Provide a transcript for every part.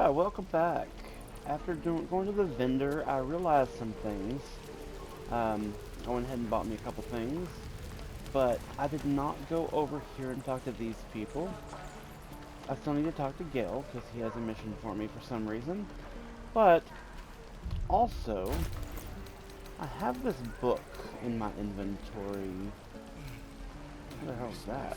Yeah, welcome back. After going to the vendor, I realized some things. I went ahead and bought me a couple things, but I did not go over here and talk to these people. I still need to talk to Gale, because he has a mission for me for some reason. But, also, I have this book in my inventory. What the hell's that?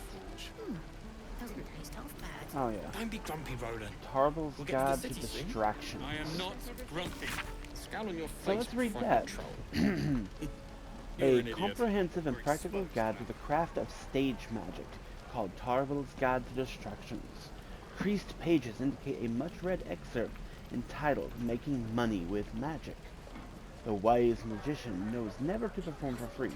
Doesn't taste half bad. Oh yeah. Don't be grumpy, Roland. Tarbell's We'll get to Guide the to city soon. Distractions. I am not grumpy. Scowl on your face. So let's read before I that. control. A You're an idiot. comprehensive and Very practical slow, guide Stan. to the craft of stage magic, called Tarbell's Guide to Distractions. Creased pages indicate a much-read excerpt entitled Making Money with Magic. The wise magician knows never to perform for free.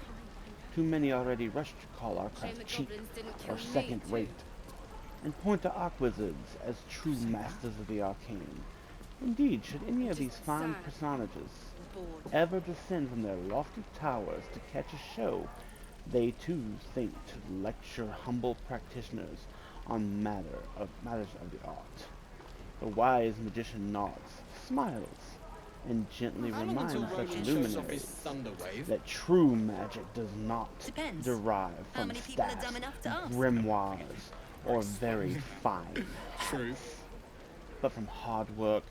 Too many already rush to call our Shame the craft cheap goblins didn't kill or me, second-rate, too. and point to Arquwizards as true masters of the arcane. Indeed, should any of these fine sad. personages Bored. ever descend from their lofty towers to catch a show, they too think to lecture humble practitioners on matters of the art. The wise magician nods, smiles, and gently How long reminds until such Roland shows off his luminaries thunder wave? that true magic does not Depends. derive How from many people are staffs, dumb enough to ask? grimoires, or very fine True. arts, but from hard work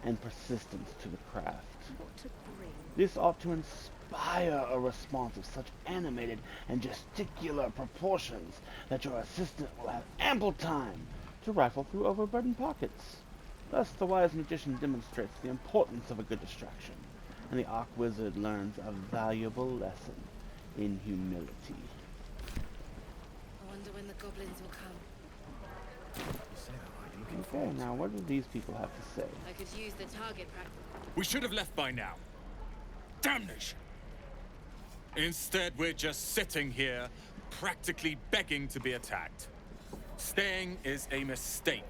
and persistence to the craft. What to bring? This ought to inspire a response of such animated and gesticular proportions that your assistant will have ample time to rifle through overburdened pockets. Thus, the wise magician demonstrates the importance of a good distraction, and the Arc Wizard learns a valuable lesson in humility. I wonder when the goblins will come. Okay, now what do these people have to say? I could use the target practice. We should have left by now. Damnation! Instead, we're just sitting here, practically begging to be attacked. Staying is a mistake.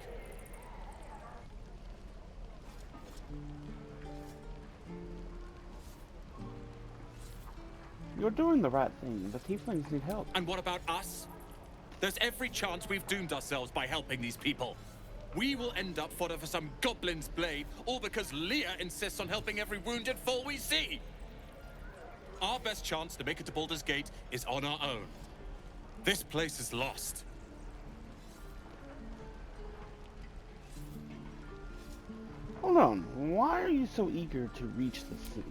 You're doing the right thing. The tieflings need help. And what about us? There's every chance we've doomed ourselves by helping these people. We will end up fodder for some goblin's blade, all because Leah insists on helping every wounded foe we see. Our best chance to make it to Baldur's Gate is on our own. This place is lost. Hold on. Why are you so eager to reach the city?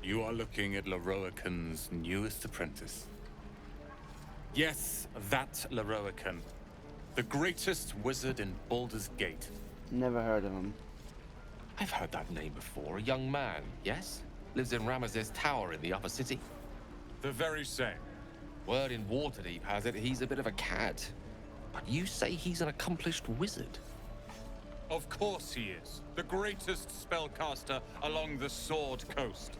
You are looking at Leroican's newest apprentice. Yes, that Leroican. The greatest wizard in Baldur's Gate. Never heard of him. I've heard that name before. A young man, yes? Lives in Ramesses Tower in the upper city. The very same. Word in Waterdeep has it he's a bit of a cad. But you say he's an accomplished wizard. Of course he is. The greatest spellcaster along the Sword Coast.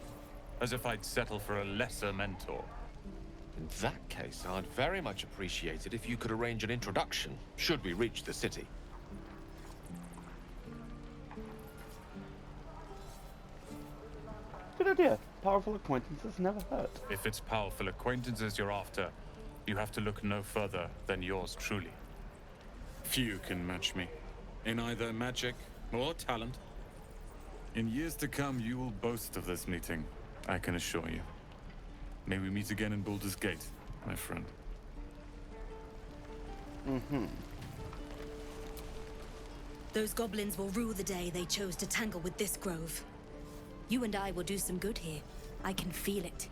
As if I'd settle for a lesser mentor. In that case, I'd very much appreciate it if you could arrange an introduction, should we reach the city. Good idea. Powerful acquaintances never hurt. If it's powerful acquaintances you're after, you have to look no further than yours truly. Few can match me, in either magic or talent. In years to come, you will boast of this meeting, I can assure you. May we meet again in Baldur's Gate, my friend. Those goblins will rue the day they chose to tangle with this grove. You and I will do some good here. I can feel it.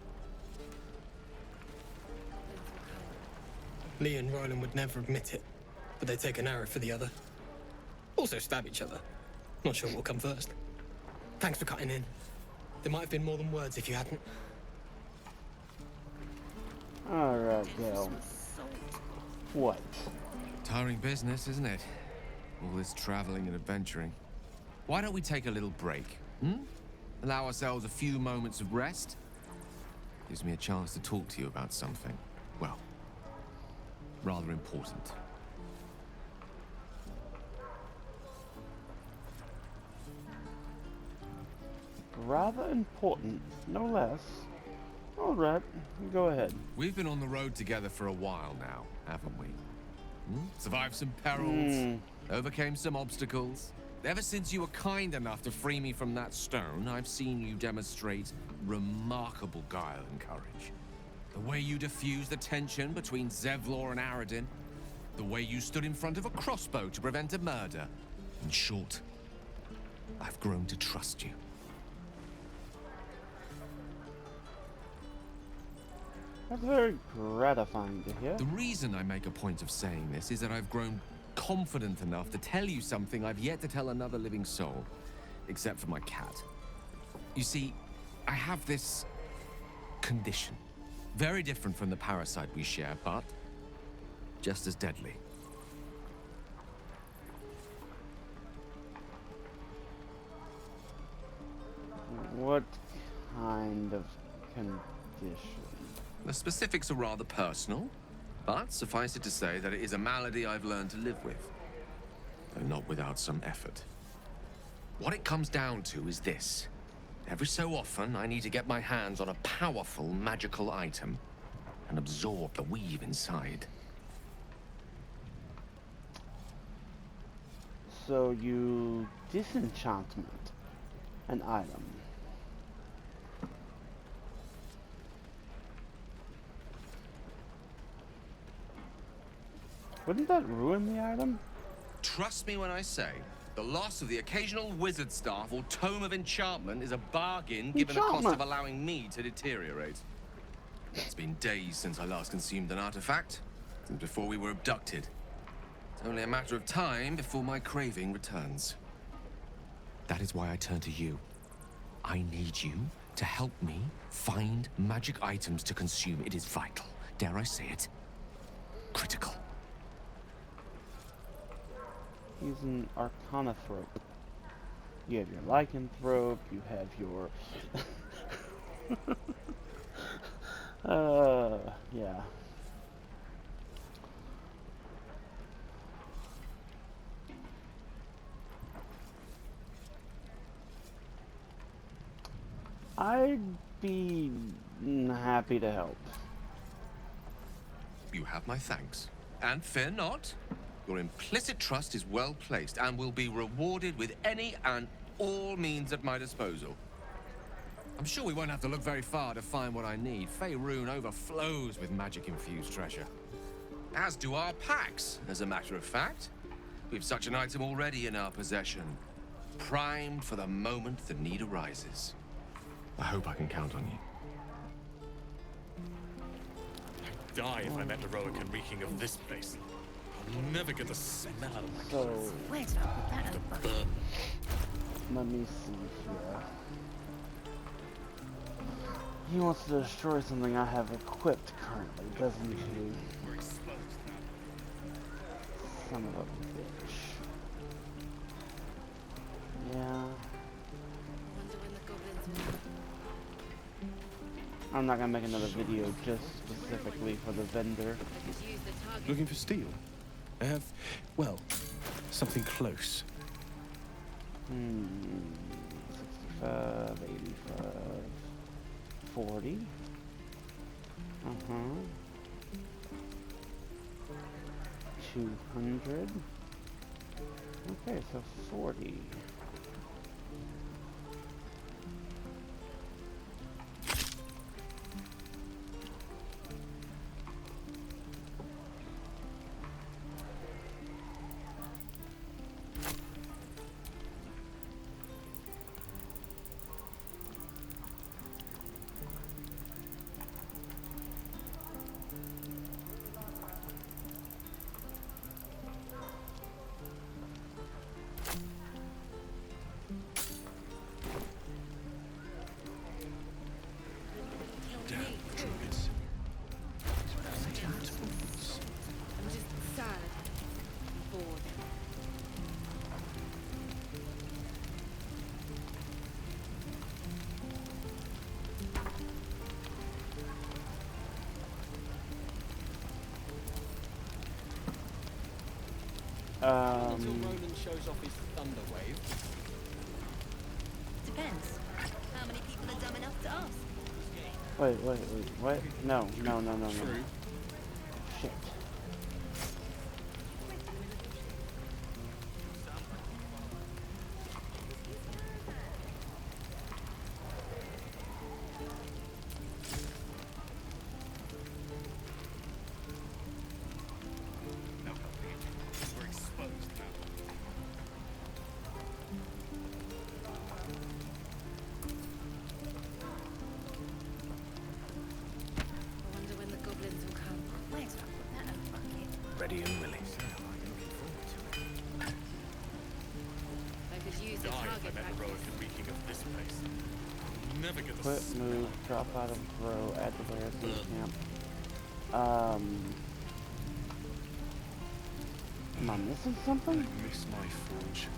Lee and Roland would never admit it, but they take an arrow for the other. Also stab each other. Not sure what will come first. Thanks for cutting in. There might have been more than words if you hadn't. Alright, Gale. What? Tiring business, isn't it? All this traveling and adventuring. Why don't we take a little break, Allow ourselves a few moments of rest? Gives me a chance to talk to you about something, well, rather important. Rather important, no less. Alright, go ahead. We've been on the road together for a while now, haven't we? Survived some perils, overcame some obstacles, Ever since you were kind enough to free me from that stone, I've seen you demonstrate remarkable guile and courage. The way you diffused the tension between Zevlor and Aradin. The way you stood in front of a crossbow to prevent a murder. In short, I've grown to trust you. That's very gratifying to hear. The reason I make a point of saying this is that I've grown confident enough to tell you something I've yet to tell another living soul, except for my cat. You see, I have this condition. Very different from the parasite we share, but just as deadly. What kind of condition? The specifics are rather personal, but suffice it to say that it is a malady I've learned to live with, though not without some effort. What it comes down to is this. Every so often, I need to get my hands on a powerful magical item and absorb the weave inside. So you disenchantment an item. Wouldn't that ruin the item? Trust me when I say, the loss of the occasional wizard staff or tome of enchantment is a bargain given the cost of Enchantment. allowing me to deteriorate. It's been days since I last consumed an artifact, since before we were abducted. It's only a matter of time before my craving returns. That is why I turn to you. I need you to help me find magic items to consume. It is vital. Dare I say it? Critical. He's an Arcanathrope. You have your Lycanthrope, you have your... yeah. I'd be happy to help. You have my thanks. And fear not. Your implicit trust is well placed and will be rewarded with any and all means at my disposal. I'm sure we won't have to look very far to find what I need. Faerun overflows with magic-infused treasure. As do our packs, as a matter of fact. We've such an item already in our possession. Primed for the moment the need arises. I hope I can count on you. I'd die if I met a Roican reeking of this place. I'll never get the smell out of my So, Where did I put that? burn. let me see here. He wants to destroy something I have equipped currently, doesn't he? Son of a bitch. Yeah. Wonder when the goblins will I'm not gonna make another video just specifically for the vendor. use the target. Looking for steel? I have, well, something close. 65, 85, 40. Uh-huh. 200. Okay, so 40. I'm just sad and bored. Until Roland shows off his thunder wave. Depends. How many people are dumb enough to ask? Wait, what? No. Shit. easy die if I target met a practice. Rowan reeking of this place. Never get the Quit, smell move, of drop out of throw, add to layer, see camp. Am I missing something? I miss my forge.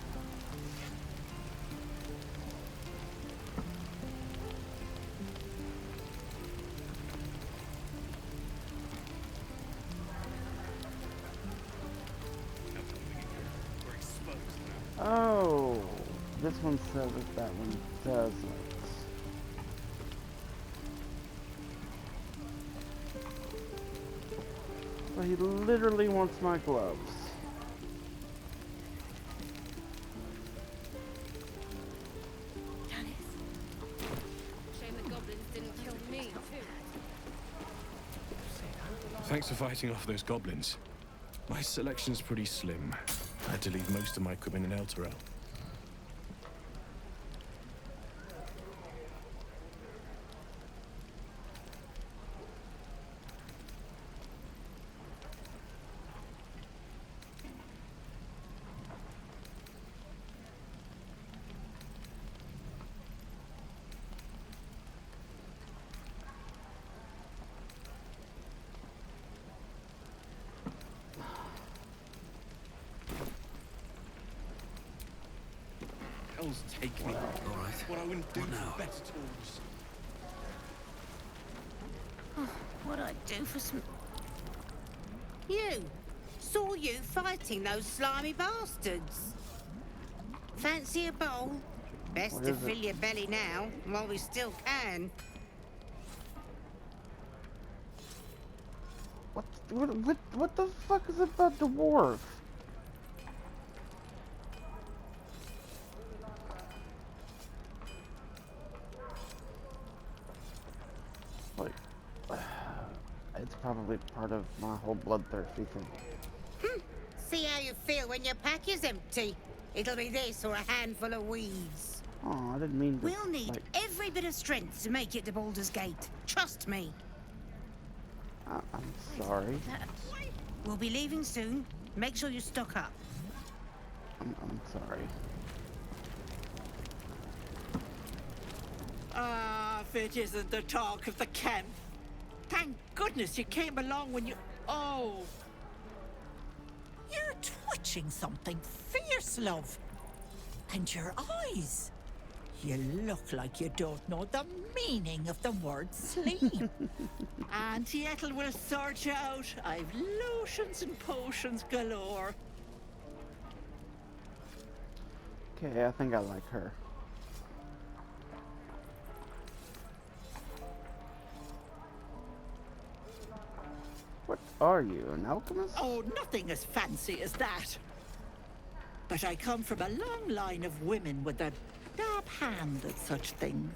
We're exposed now. Oh, this one says it, that one doesn't. So he literally wants my gloves. Shame the goblins didn't kill me, too. Thanks for fighting off those goblins. My selection's pretty slim. I had to leave most of my equipment in Elturel. Hell's take me. All right. What I wouldn't do What for now? better tools. What I'd do for some... You! Saw you fighting those slimy bastards. Fancy a bowl? Best What to is it? fill your belly now, while we still can. What the fuck is about the dwarf? Like, it's probably part of my whole bloodthirsty thing. See how you feel when your pack is empty. It'll be this or a handful of weeds. Oh, I didn't mean to. We'll need like, every bit of strength to make it to Baldur's Gate. Trust me. I'm sorry. We'll be leaving soon. Make sure you stock up. I'm sorry. Ah, if it isn't the talk of the camp. Thank goodness you came along when you... Oh. You're twitching something fierce, love. And your eyes. You look like you don't know the meaning of the word sleep. Auntie Ethel will sort you out. I've lotions and potions galore. Okay, I think I like her. What are you, an alchemist? Oh, nothing as fancy as that. But I come from a long line of women with a dab hand at such things.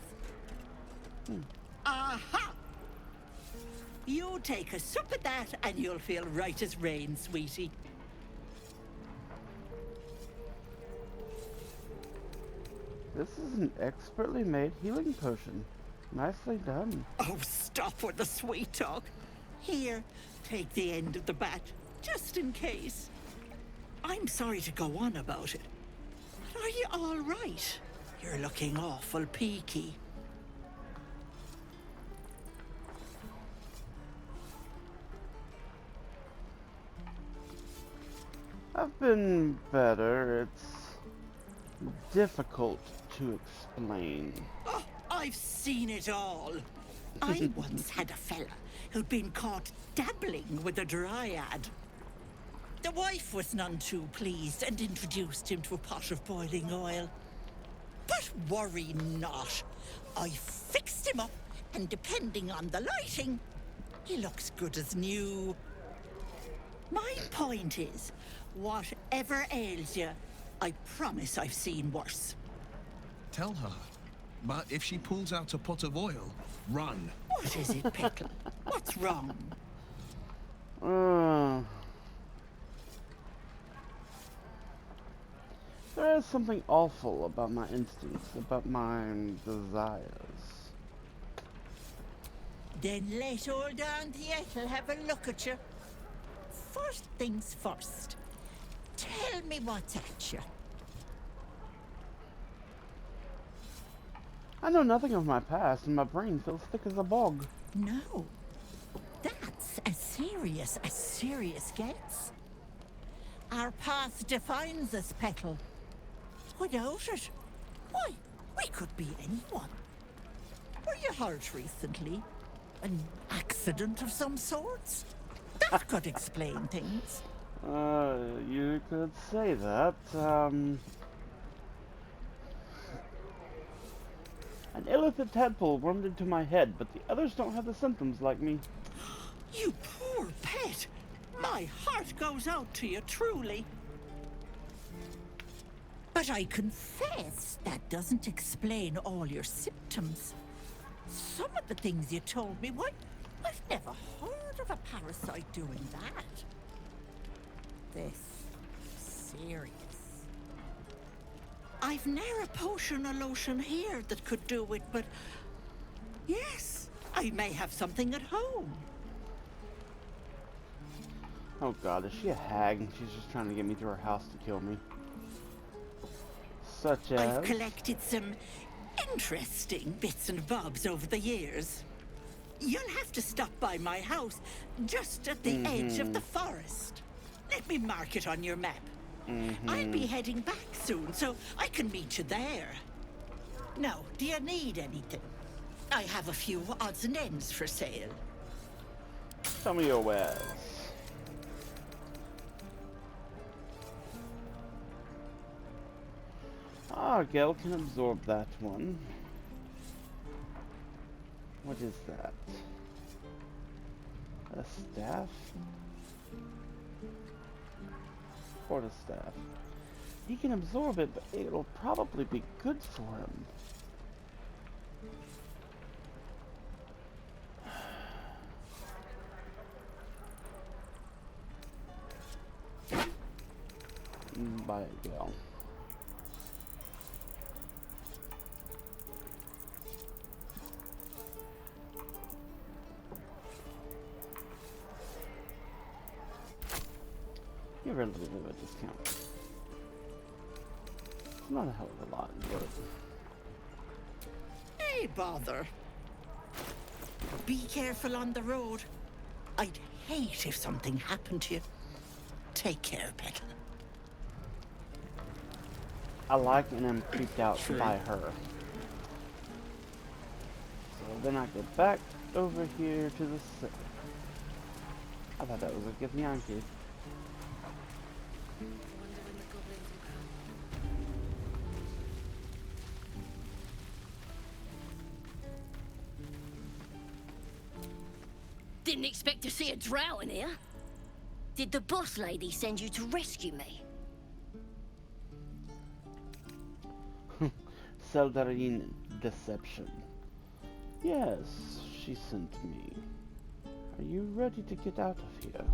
Aha! You take a sup at that and you'll feel right as rain, sweetie. This is an expertly made healing potion. Nicely done. Oh, stop with the sweet talk. Here, take the end of the bat, just in case. I'm sorry to go on about it, but are you all right? You're looking awful peaky. I've been better. It's difficult to explain. Oh, I've seen it all. I once had a fella who'd been caught dabbling with a dryad. The wife was none too pleased and introduced him to a pot of boiling oil. But worry not. I fixed him up, and depending on the lighting, he looks good as new. My point is, whatever ails you, I promise I've seen worse. Tell her. But if she pulls out a pot of oil, run. What is it, Pickle? What's wrong? There is something awful about my instincts, about my desires. Then let old Auntie Ethel have a look at you. First things first. Tell me what's at you. I know nothing of my past, and my brain feels thick as a bog. No. That's as serious gets. Our past defines us, Petal. Without it, why, we could be anyone. Were you hurt recently? An accident of some sorts? That could explain things. You could say that. An illithid tadpole wormed into my head, but the others don't have the symptoms like me. You poor pet. My heart goes out to you, truly. But I confess that doesn't explain all your symptoms. Some of the things you told me, why, I've never heard of a parasite doing that. This serious. I've ne'er a potion or lotion here that could do it, but yes, I may have something at home. Oh god, is she a hag and she's just trying to get me to her house to kill me? Such as... I've collected some interesting bits and bobs over the years. You'll have to stop by my house, just at the edge of the forest. Let me mark it on your map. I'll be heading back soon, so I can meet you there. Now, do you need anything? I have a few odds and ends for sale. Tell me your wares. Ah, Gale can absorb that one. What is that? A staff? Quarterstaff. He can absorb it, but it'll probably be good for him. Buy it, Gale. Give her a little bit of a discount. It's not a hell of a lot, but... Hey, bother. Be careful on the road. I'd hate if something happened to you. Take care, Petal. I like and I'm creeped out by her. So then I go back over here to the city. I thought that was a good Yankee. Didn't expect to see a drow in here. Did the boss lady send you to rescue me? Seldarine deception. Yes, she sent me. Are you ready to get out of here?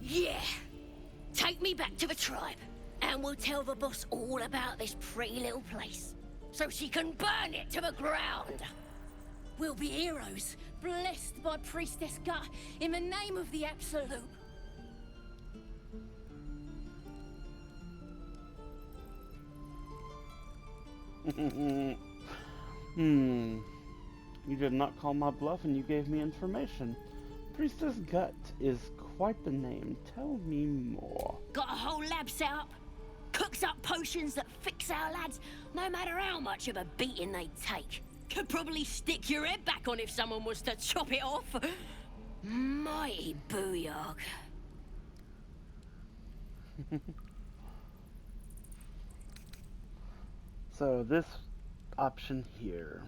Yeah. Take me back to the tribe, and we'll tell the boss all about this pretty little place, so she can burn it to the ground. We'll be heroes, blessed by Priestess Gut, in the name of the Absolute. You did not call my bluff and you gave me information. Priestess Gut is quite the name. Tell me more. Got a whole lab set up. Cooks up potions that fix our lads, no matter how much of a beating they take. Could probably stick your head back on if someone was to chop it off. Mighty booyog. So this option here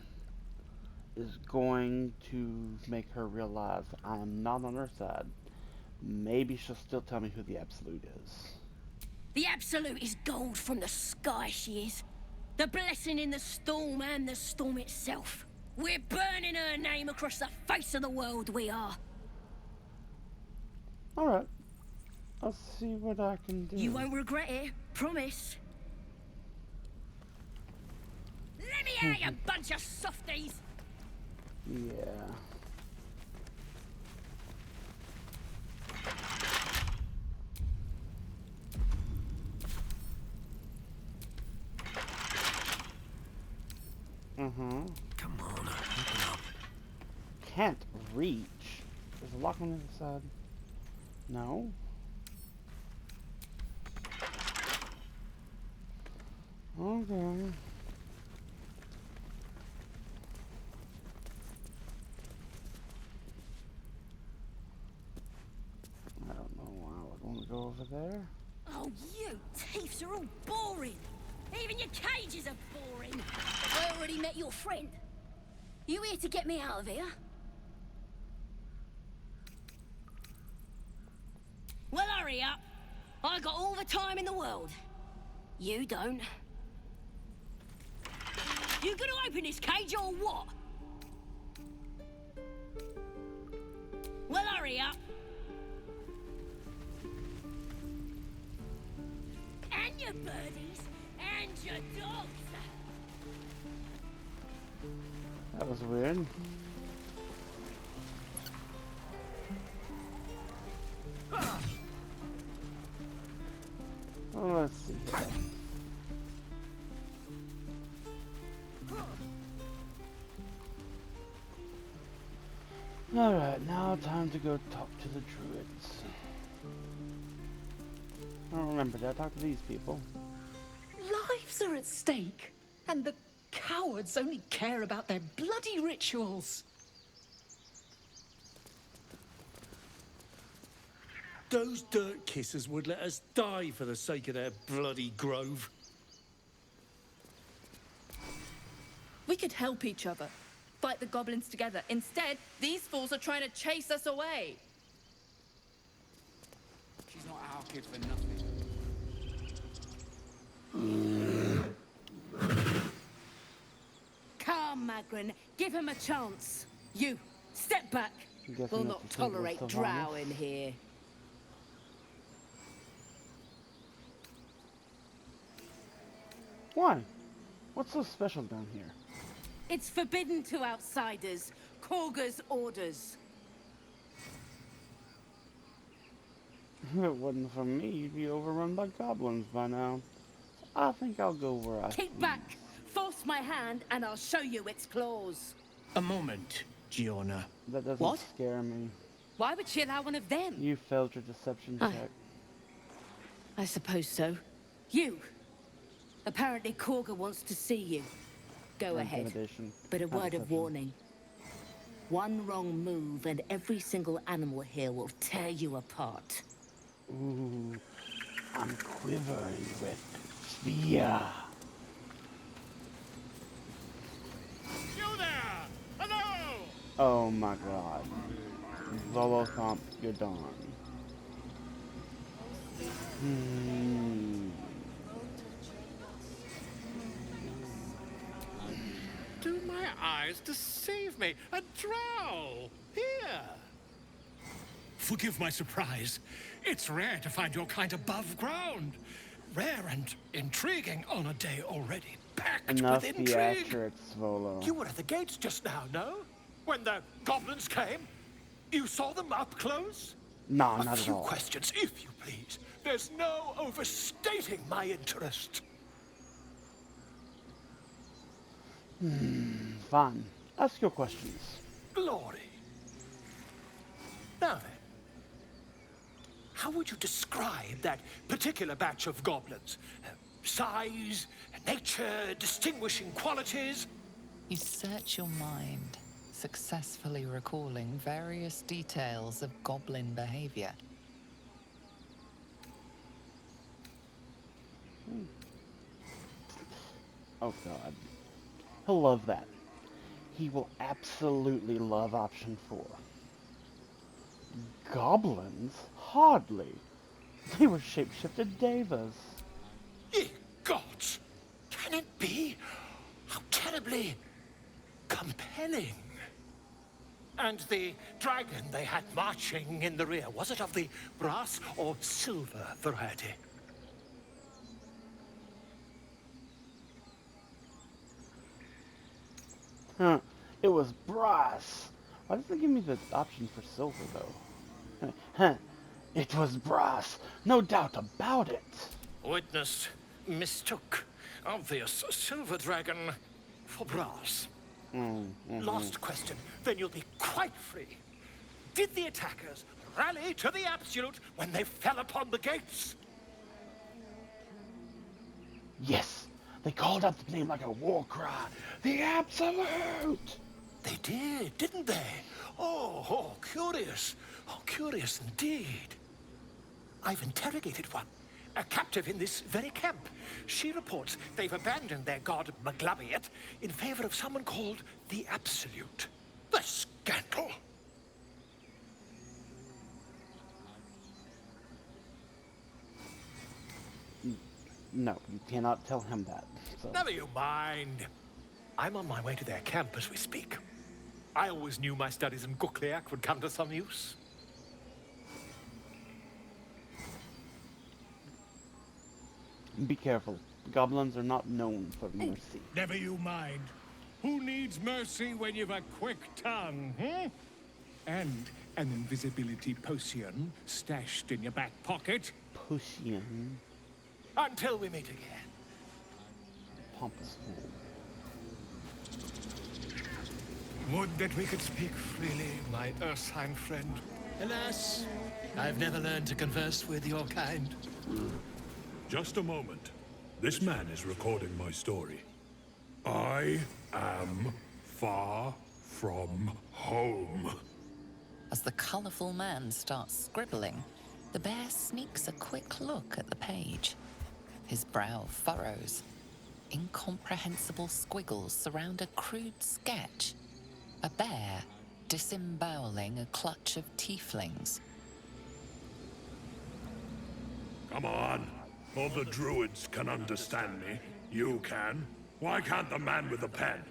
is going to make her realize I am not on her side. Maybe she'll still tell me who the Absolute is. The Absolute is gold from the sky, she is. The blessing in the storm and the storm itself. We're burning her name across the face of the world, we are. Alright. I'll see what I can do. You won't regret it, promise. Let me out, you bunch of softies! Yeah. Come on, open up. Can't reach. There's a lock on the other side. No. Okay. I don't know why I would want to go over there. Oh, you thieves are all boring. Even your cages are boring. I already met your friend. You here to get me out of here? Well, hurry up. I got all the time in the world. You don't. You gonna open this cage or what? Well, hurry up. And your birdies, and your dogs. That was weird. Well, let's see here. Alright, now time to go talk to the druids. I don't remember, did I talk to these people? Lives are at stake, and the cowards only care about their bloody rituals. Those dirt kissers would let us die for the sake of their bloody grove. We could help each other. Fight the goblins together. Instead, these fools are trying to chase us away. She's not our kid for nothing. Come, Magrin, give him a chance. You, step back. We'll not tolerate Drow in here. Why? What's so special down here? It's forbidden to outsiders. Korga's orders. If it wasn't for me, you'd be overrun by goblins by now. I think I'll go where I Keep back! Force my hand and I'll show you its claws. A moment, Giona. That doesn't What? scare me. Why would she allow one of them? You failed your deception check. I suppose so. You! Apparently Korga wants to see you. Go Or ahead. intimidation. But a Not word of deception. warning. One wrong move and every single animal here will tear you apart. Ooh, I'm quivering with fear. You there! Hello! Oh my god. Volocomp, you're done. Do my eyes deceive me? A drow! Here! Forgive my surprise. It's rare to find your kind above ground. Rare and intriguing on a day already packed Enough with intrigue. theatrics, Volo. You were at the gates just now, no? When the goblins came? You saw them up close? No, A not at few all. questions, if you please. There's no overstating my interest. Fine. Ask your questions. Glory. Now then, how would you describe that particular batch of goblins? Size, nature, distinguishing qualities? You search your mind, successfully recalling various details of goblin behavior. Oh god. He'll love that. He will absolutely love option 4. Goblins? Hardly. They were shapeshifted devas. Ye gods! Can it be? How terribly compelling. And the dragon they had marching in the rear, was it of the brass or silver variety? Huh. It was brass. Why doesn't it give me the option for silver, though? Huh. It was brass. No doubt about it. Witness mistook. Obvious silver dragon. for brass. Mm-hmm. Last question, then you'll be quite free. Did the attackers rally to the Absolute when they fell upon the gates? Yes, they called out the name like a war cry. The Absolute! They did, didn't they? Oh, curious. Oh, curious indeed. I've interrogated one, a captive in this very camp. She reports they've abandoned their god Maglabiet in favor of someone called the Absolute. The scandal! No, you cannot tell him that. So. Never you mind. I'm on my way to their camp as we speak. I always knew my studies in Gukliak would come to some use. Be careful. Goblins are not known for mercy. Never you mind. Who needs mercy when you've a quick tongue, hmm? And an invisibility potion stashed in your back pocket. Potion. Until we meet again. Pompous fool. Would that we could speak freely, my Ursine friend. Alas, I've never learned to converse with your kind. Just a moment. This man is recording my story. I am far from home. As the colourful man starts scribbling, the bear sneaks a quick look at the page. His brow furrows. Incomprehensible squiggles surround a crude sketch. A bear disemboweling a clutch of tieflings. Come on. All the druids can understand me. You can. Why can't the man with the pen?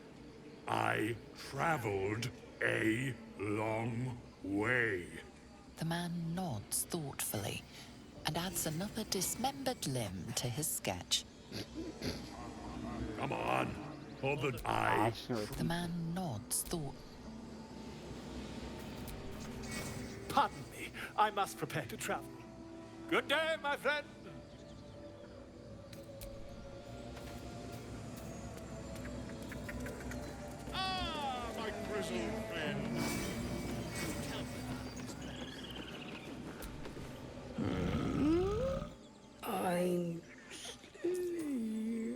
I traveled a long way. The man nods thoughtfully and adds another dismembered limb to his sketch. Come on. All the The man nods thought. Pardon me, I must prepare to travel. Good day, my friend. Ah, my grizzled friend. I'm sleeping.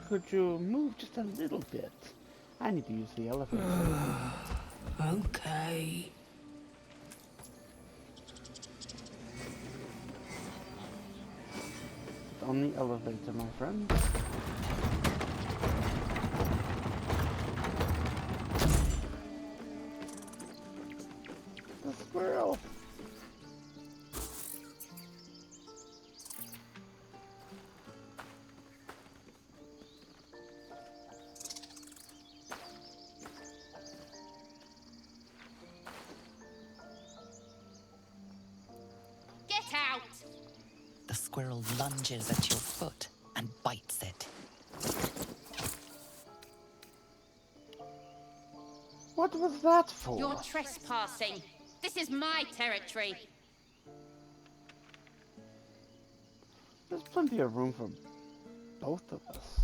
Could you move just a little bit? I need to use the elevator. Okay. It's on the elevator, my friend. The squirrel! Get out! The squirrel lunges at your foot and bites it. What was that for? You're trespassing. This is my territory. There's plenty of room for both of us.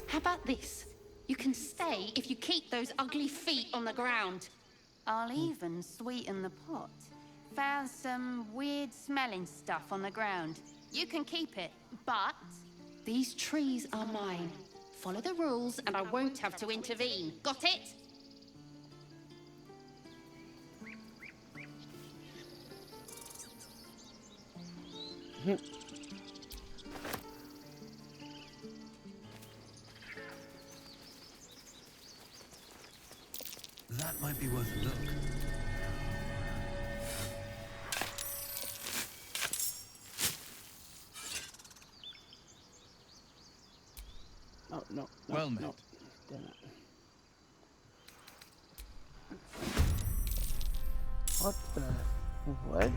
How about this? You can stay if you keep those ugly feet on the ground. I'll even sweeten the pot. Found some weird smelling stuff on the ground. You can keep it, but these trees are mine. Follow the rules and I won't have to intervene. Got it? That might be worth a look. No, no, Well no. met. Damn it. What the... What?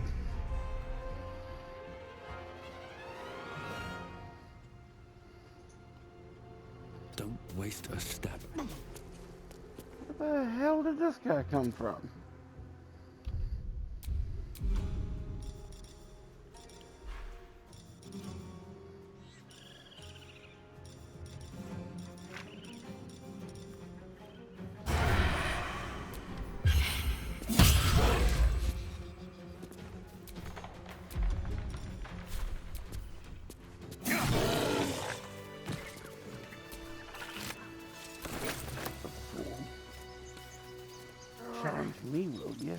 Don't waste a step. Where the hell did this guy come from? Challenge me, will ya?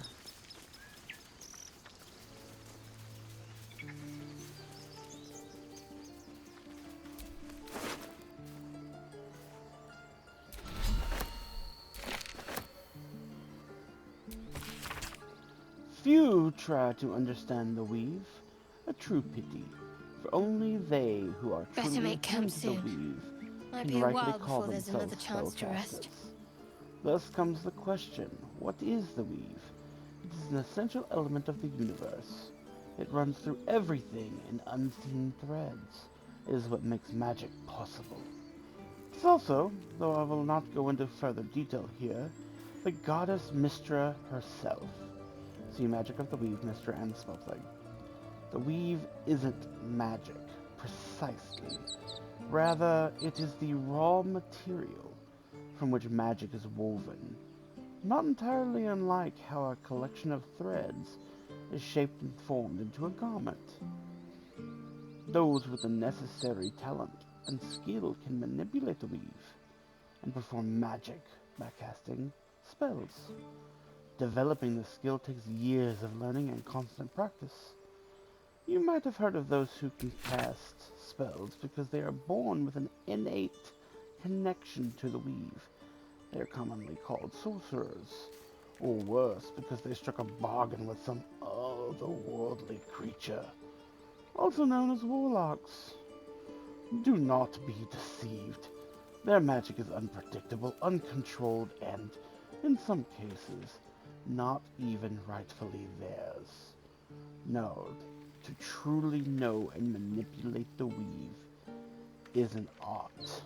Few try to understand the weave, a true pity, for only they who are Better truly make camp attuned to the soon. weave Might can be a rightly while call before there's another themselves chance to rest. spellcasters. Thus comes the question, what is the weave? It is an essential element of the universe. It runs through everything in unseen threads. It is what makes magic possible. It's also, though I will not go into further detail here, the goddess Mystra herself. See Magic of the Weave, Mystra, and Spellplague. The weave isn't magic, precisely. Rather, it is the raw material from which magic is woven. Not entirely unlike how a collection of threads is shaped and formed into a garment. Those with the necessary talent and skill can manipulate the weave and perform magic by casting spells. Developing the skill takes years of learning and constant practice. You might have heard of those who can cast spells because they are born with an innate connection to the weave. They are commonly called sorcerers, or worse, because they struck a bargain with some otherworldly creature, also known as warlocks. Do not be deceived. Their magic is unpredictable, uncontrolled, and, in some cases, not even rightfully theirs. No, to truly know and manipulate the weave is an art.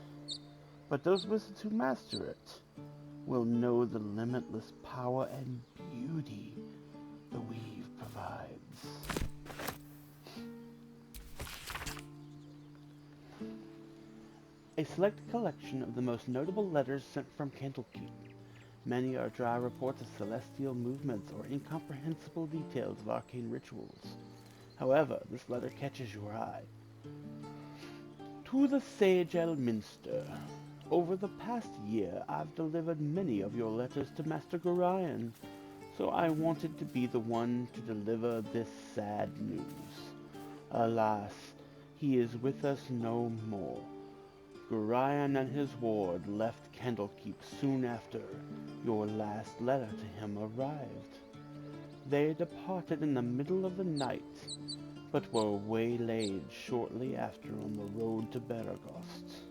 But those wizards who master it will know the limitless power and beauty the weave provides. A select collection of the most notable letters sent from Candlekeep. Many are dry reports of celestial movements or incomprehensible details of arcane rituals. However, this letter catches your eye. To the Sage Elminster. Over the past year, I've delivered many of your letters to Master Gorion, so I wanted to be the one to deliver this sad news. Alas, he is with us no more. Gorion and his ward left Candlekeep soon after your last letter to him arrived. They departed in the middle of the night, but were waylaid shortly after on the road to Baragost.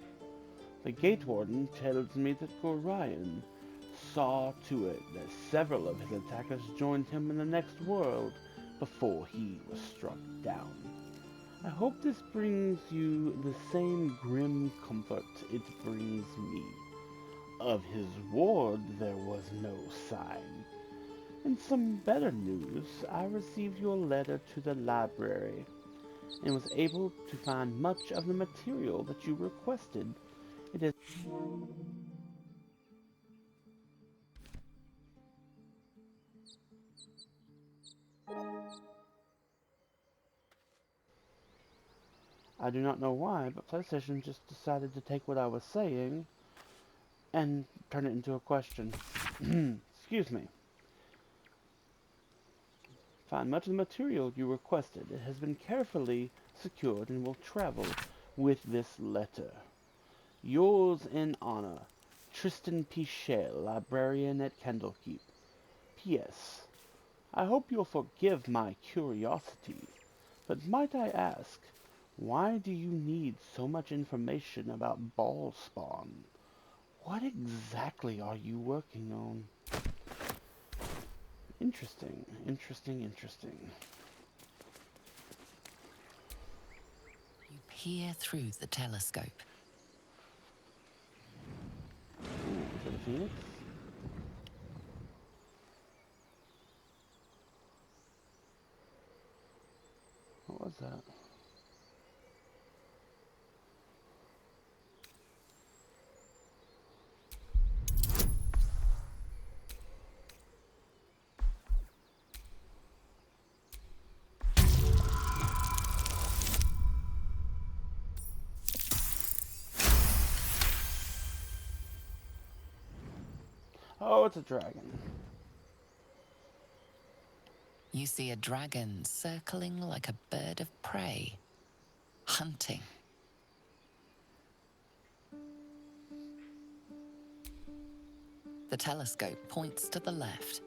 The gate warden tells me that Gorion saw to it that several of his attackers joined him in the next world before he was struck down. I hope this brings you the same grim comfort it brings me. Of his ward there was no sign. In some better news, I received your letter to the library, and was able to find much of the material that you requested. It is I do not know why, but PlayStation just decided to take what I was saying and turn it into a question. Excuse me. Find much of the material you requested. It has been carefully secured and will travel with this letter. Yours in honor, Tristan P. Shale, librarian at Candlekeep. P.S. I hope you'll forgive my curiosity, but might I ask, why do you need so much information about ball spawn? What exactly are you working on? Interesting, interesting, interesting. You peer through the telescope. Phoenix? What was that? Oh, it's a dragon. You see a dragon circling like a bird of prey, hunting. The telescope points to the left.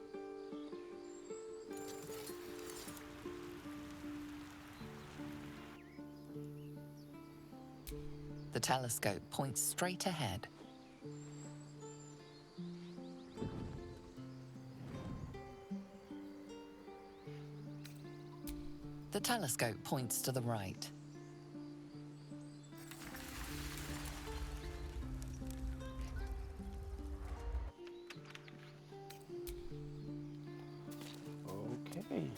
The telescope points straight ahead. The telescope points to the right. Okay.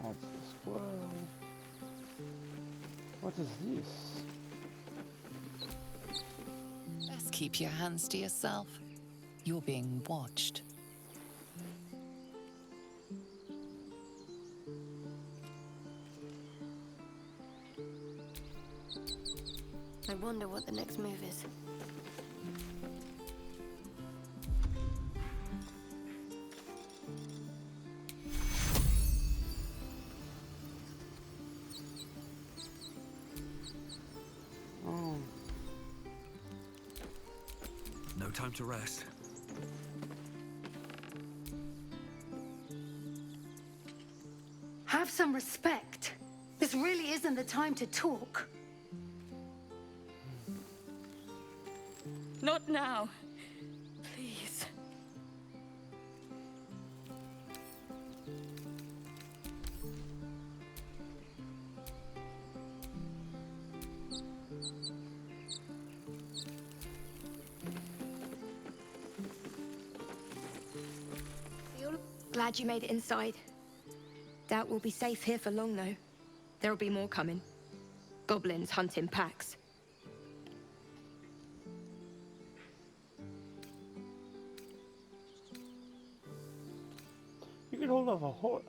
That's the squirrel. What is this? Best keep your hands to yourself. You're being watched. I wonder what the next move is. Oh. No time to rest. Have some respect. This really isn't the time to talk. Not now. Please. Glad you made it inside. Doubt we'll be safe here for long, though. There'll be more coming. Goblins hunt in packs. You can hold off a whole...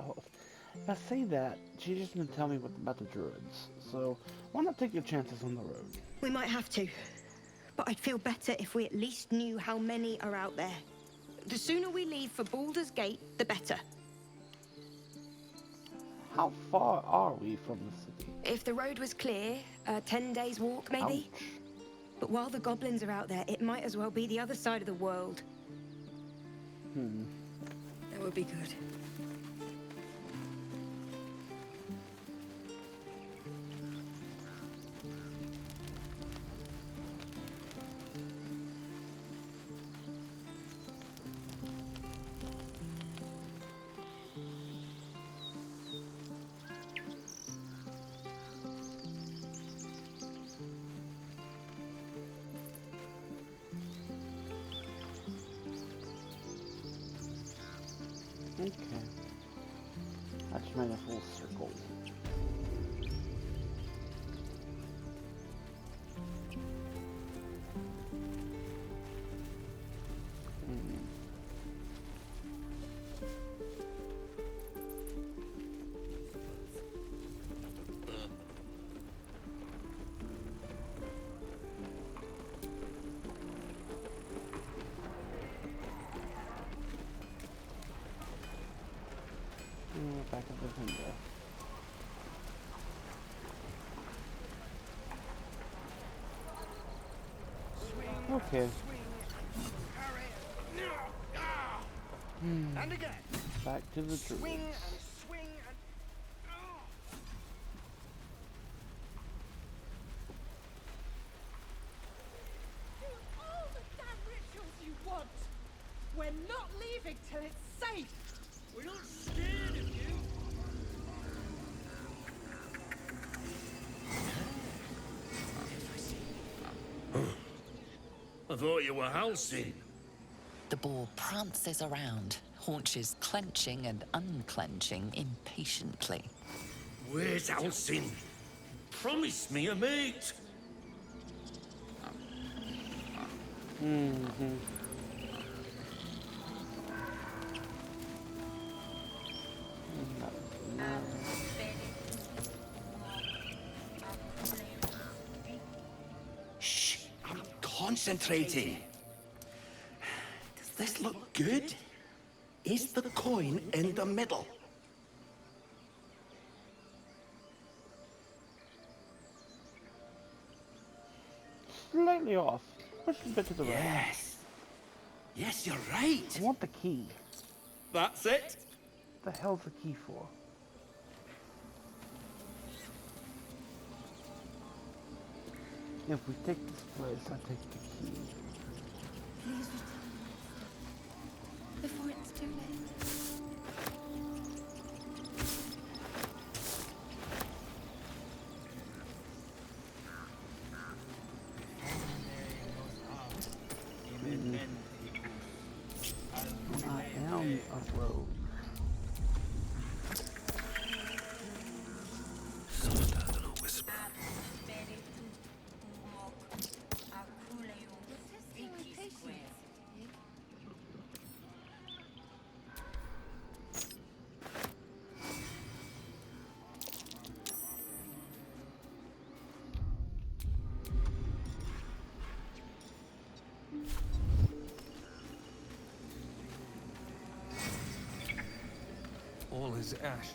If I say that, she's just gonna tell me what about the druids. So, why not take your chances on the road? We might have to. But I'd feel better if we at least knew how many are out there. The sooner we leave for Baldur's Gate, the better. How far are we from the city? If the road was clear, 10 days walk, maybe? Ouch. But while the goblins are out there, it might as well be the other side of the world. That would be good. Okay. I just made a full circle. Back of the window. Okay. And again. Back to the Swing druids. and swing and... Do all the damn rituals you want. We're not leaving till it's safe. We're not scared of you. I thought you were Halcyon. The boar prances around, haunches clenching and unclenching impatiently. Where's Halcyon? Promise me a mate. Shh, I'm concentrating. Does this look good? Is the coin in the middle? Slightly off. Push a bit to the right. Yes. Yes, you're right. I want the key. That's it. What the hell's the key for? If we take this place, I take the key. Please return. Before it's too late. I am a rogue. Soft little whisper. All is ash.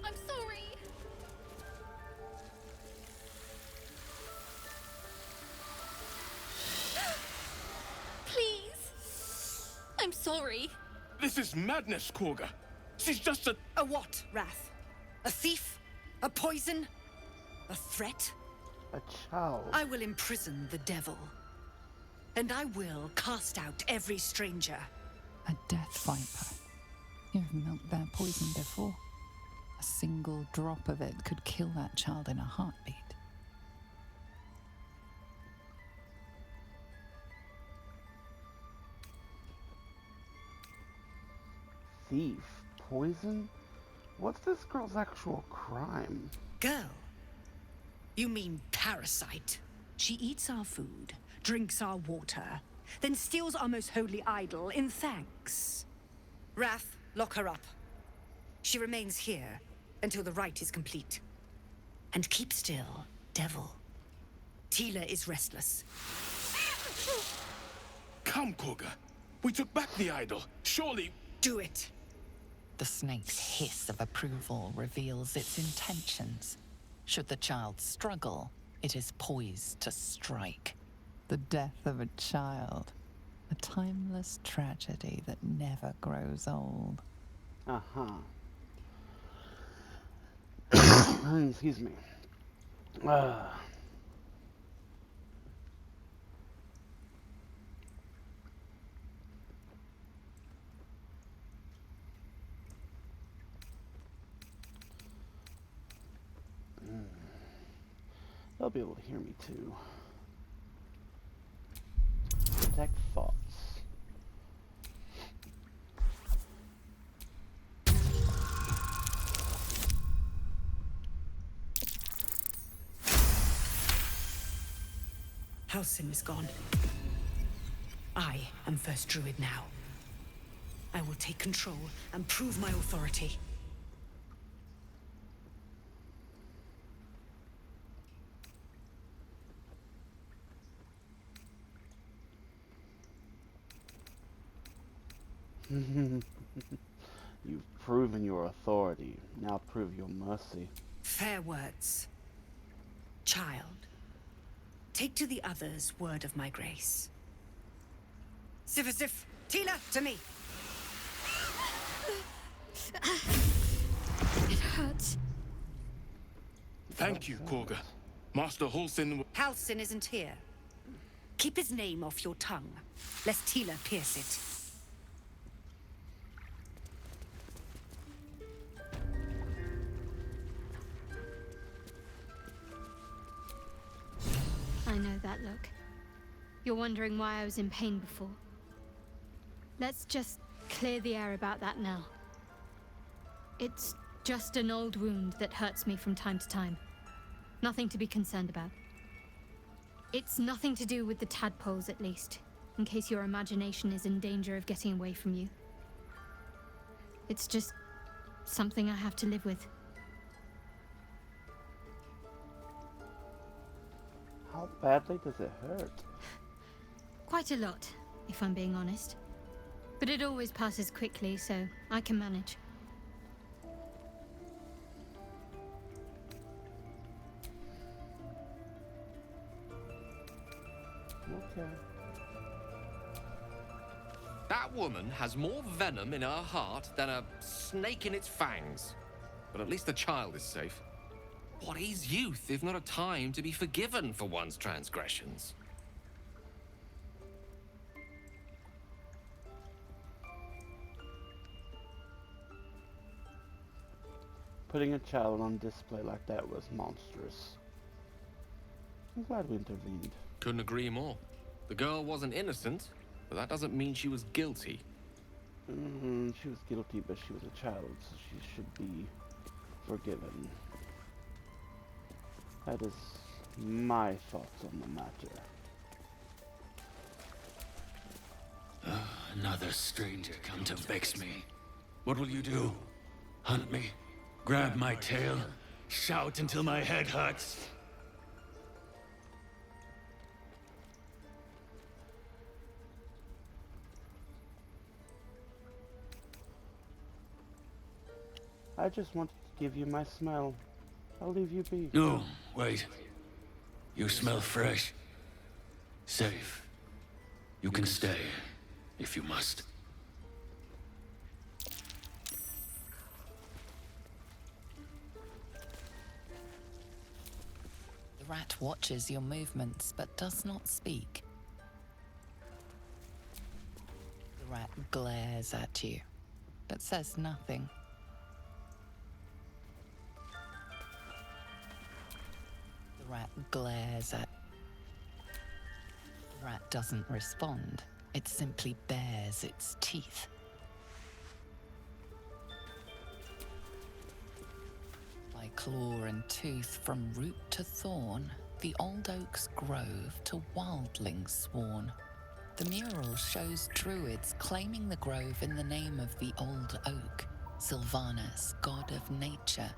I'm sorry. Please. I'm sorry. This is madness, Korga. She's just a... A what, Wrath? A thief? A poison? A threat? A child. I will imprison the devil. And I will cast out every stranger. A death viper. You've milked their poison before. A single drop of it could kill that child in a heartbeat. Thief? Poison? What's this girl's actual crime? Girl? You mean parasite? She eats our food, drinks our water, then steals our most holy idol in thanks. Wrath, lock her up. She remains here until the rite is complete. And keep still, devil. Tila is restless. Come, Korga. We took back the idol. Surely... Do it. The snake's hiss of approval reveals its intentions. Should the child struggle, it is poised to strike. The death of a child. A timeless tragedy that never grows old. Uh-huh. Excuse me. They'll be able to hear me too. Detect thoughts. Halcyon is gone. I am first druid now. I will take control and prove my authority. You've proven your authority. Now prove your mercy. Fair words. Child, take to the others word of my grace. Sif, Tila, to me! It hurts. Thank you, Korga. Master Halsin... Halsin isn't here. Keep his name off your tongue, lest Tila pierce it. I know that look. You're wondering why I was in pain before. Let's just clear the air about that now. It's just an old wound that hurts me from time to time. Nothing to be concerned about. It's nothing to do with the tadpoles, at least, in case your imagination is in danger of getting away from you. It's just something I have to live with. How badly does it hurt? Quite a lot, if I'm being honest. But it always passes quickly, so I can manage. Okay. That woman has more venom in her heart than a snake in its fangs. But at least the child is safe. What is youth if not a time to be forgiven for one's transgressions? Putting a child on display like that was monstrous. I'm glad we intervened. Couldn't agree more. The girl wasn't innocent, but that doesn't mean she was guilty. She was guilty, but she was a child, so she should be forgiven. That is my thoughts on the matter. Another stranger come to vex me. What will you do? Hunt me? Grab my tail? Shout until my head hurts? I just wanted to give you my smell. I'll leave you be. No, wait. You smell fresh. Safe. You can stay, if you must. The rat watches your movements, but does not speak. The rat glares at you, but says nothing. The rat glares at... The rat doesn't respond. It simply bares its teeth. By claw and tooth from root to thorn, the old oak's grove to wildlings sworn. The mural shows druids claiming the grove in the name of the old oak, Sylvanas, god of nature.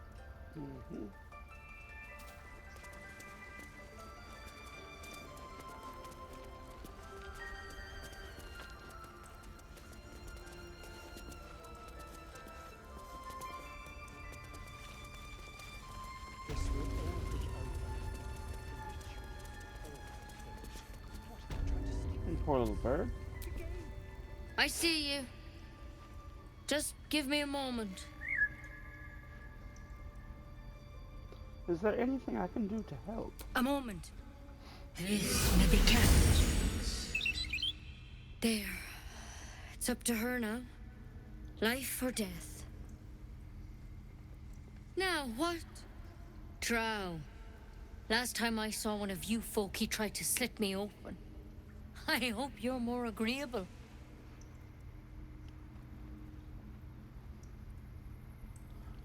Poor little bird. I see you. Just give me a moment. Is there anything I can do to help? A moment. This may be kept. There. It's up to her now. Life or death. Now, what? Drow. Last time I saw one of you folk, he tried to slit me open. I hope you're more agreeable.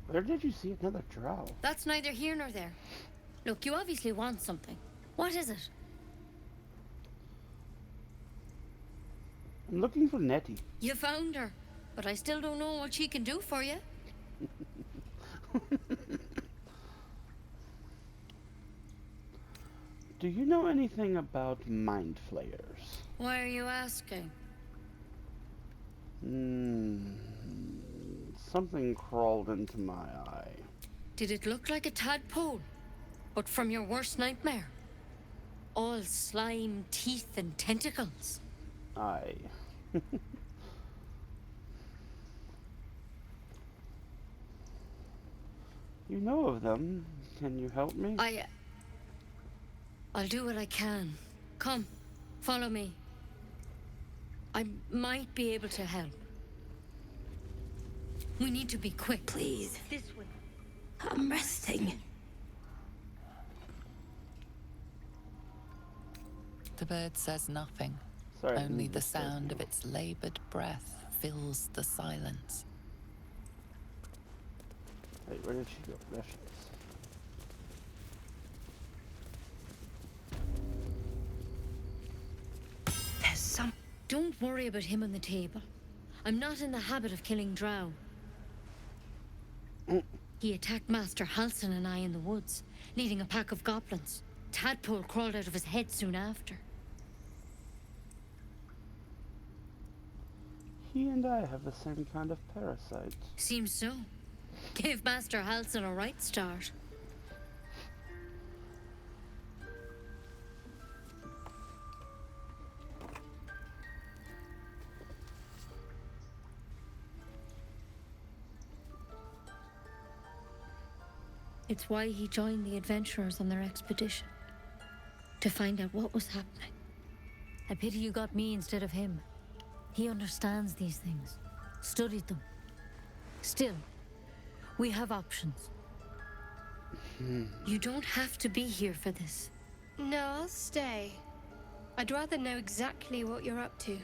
Where did you see another drow? That's neither here nor there. Look, you obviously want something. What is it? I'm looking for Nettie. You found her, but I still don't know what she can do for you. Do you know anything about mind flayers? Why are you asking? Something crawled into my eye. Did it look like a tadpole? But from your worst nightmare? All slime, teeth, and tentacles. Aye. You know of them. Can you help me? I'll do what I can. Come, follow me. I might be able to help. We need to be quick. Please. This way. I'm resting. The bird says nothing. Sorry, Only the sound of its labored breath fills the silence. Wait, where did she go? There she is. There's some... Don't worry about him on the table. I'm not in the habit of killing Drow. He attacked Master Halsin and I in the woods, leading a pack of goblins. Tadpole crawled out of his head soon after. He and I have the same kind of parasite. Seems so. Gave Master Halsin a right start. It's why he joined the adventurers on their expedition. To find out what was happening. I pity you got me instead of him. He understands these things. Studied them. Still, we have options. You don't have to be here for this. No, I'll stay. I'd rather know exactly what you're up to.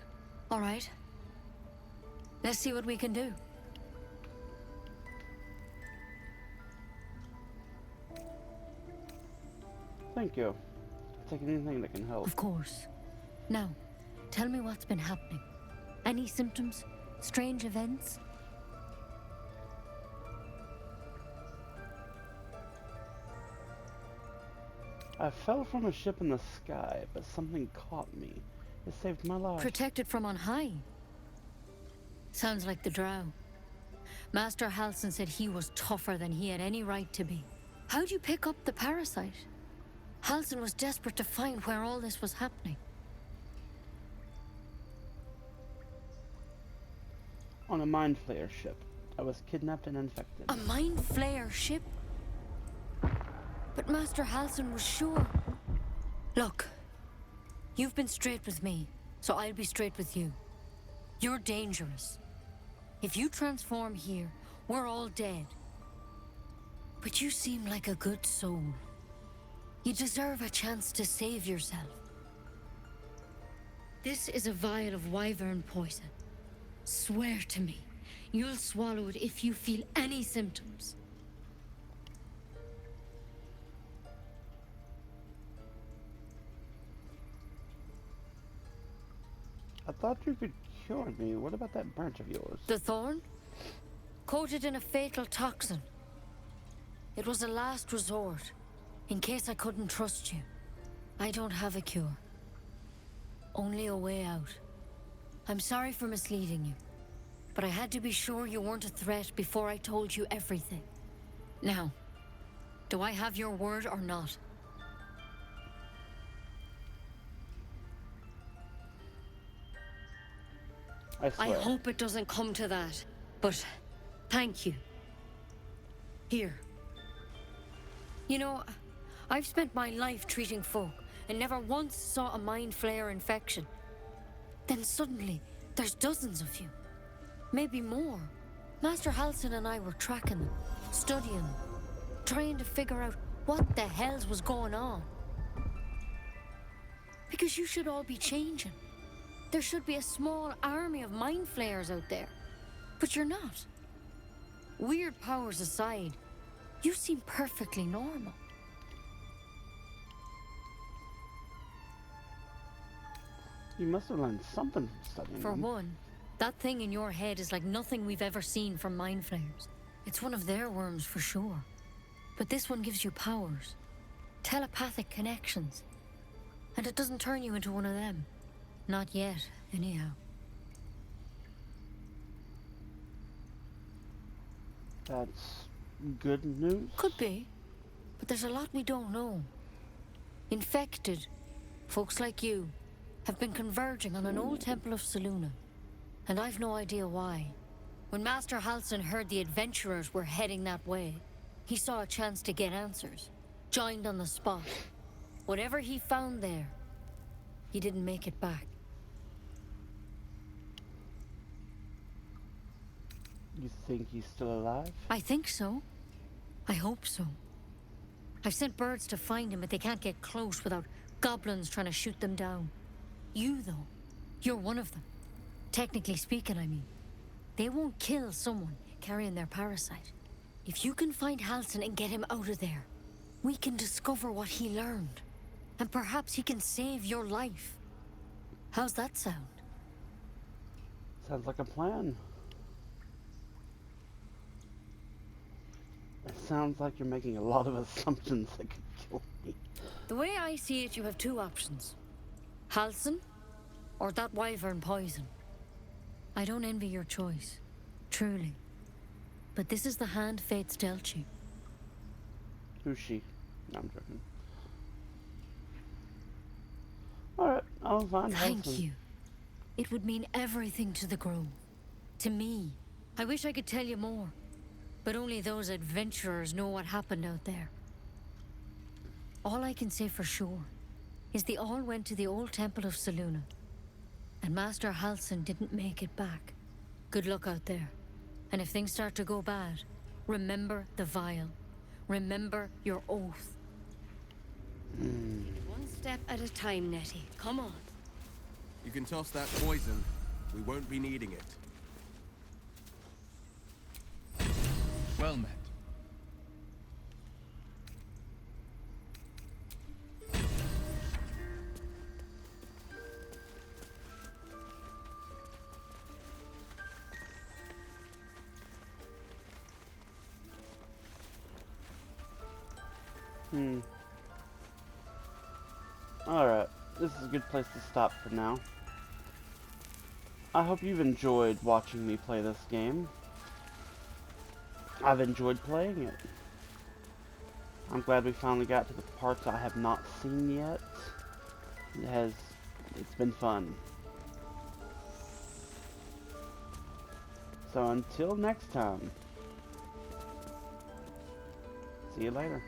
All right. Let's see what we can do. Thank you. Take anything that can help. Of course. Now, tell me what's been happening. Any symptoms? Strange events? I fell from a ship in the sky, but something caught me. It saved my life. Protected from on high? Sounds like the Drow. Master Halsin said he was tougher than he had any right to be. How'd you pick up the parasite? Halsin was desperate to find where all this was happening. On a mind flayer ship. I was kidnapped and infected. A mind flayer ship? But Master Halsin was sure. Look, you've been straight with me, so I'll be straight with you. You're dangerous. If you transform here, we're all dead. But you seem like a good soul. You deserve a chance to save yourself. This is a vial of wyvern poison. Swear to me, you'll swallow it if you feel any symptoms. I thought you could cure me. What about that branch of yours? The thorn? Coated in a fatal toxin. It was a last resort, in case I couldn't trust you. I don't have a cure. Only a way out. I'm sorry for misleading you, but I had to be sure you weren't a threat before I told you everything. Now, do I have your word or not? I hope it doesn't come to that, but thank you. Here. You know, I've spent my life treating folk and never once saw a mind flayer infection. Then suddenly, there's dozens of you. Maybe more. Master Halsin and I were tracking them, studying them, trying to figure out what the hells was going on. Because you should all be changing. There should be a small army of mind flayers out there. But you're not. Weird powers aside, you seem perfectly normal. You must have learned something from studying For them. one, that thing in your head is like nothing we've ever seen from mind flayers. It's one of their worms for sure. But this one gives you powers. Telepathic connections. And it doesn't turn you into one of them. Not yet, anyhow. That's good news? Could be. But there's a lot we don't know. Infected, folks like you, have been converging on an old temple of Selûne. And I've no idea why. When Master Halsin heard the adventurers were heading that way, he saw a chance to get answers. Joined on the spot. Whatever he found there, he didn't make it back. You think he's still alive? I think so. I hope so. I've sent birds to find him, but they can't get close without goblins trying to shoot them down. You, though, you're one of them. Technically speaking, I mean. They won't kill someone carrying their parasite. If you can find Halsin and get him out of there, we can discover what he learned. And perhaps he can save your life. How's that sound? Sounds like a plan. It sounds like you're making a lot of assumptions that could kill me. The way I see it, you have two options. Halsin, or that wyvern poison. I don't envy your choice, truly. But this is the hand fate's dealt you. Who's she? No, I'm joking. Alright, I'll find Halsin. Thank you. It would mean everything to the Grove. To me. I wish I could tell you more. But only those adventurers know what happened out there. All I can say for sure is they all went to the old temple of Selûne. And Master Halsin didn't make it back. Good luck out there. And if things start to go bad, remember the vial. Remember your oath. One step at a time, Nettie. Come on. You can toss that poison. We won't be needing it. Well met. Alright, this is a good place to stop for now. I hope you've enjoyed watching me play this game. I've enjoyed playing it. I'm glad we finally got to the parts I have not seen yet. It's been fun. So until next time, see you later.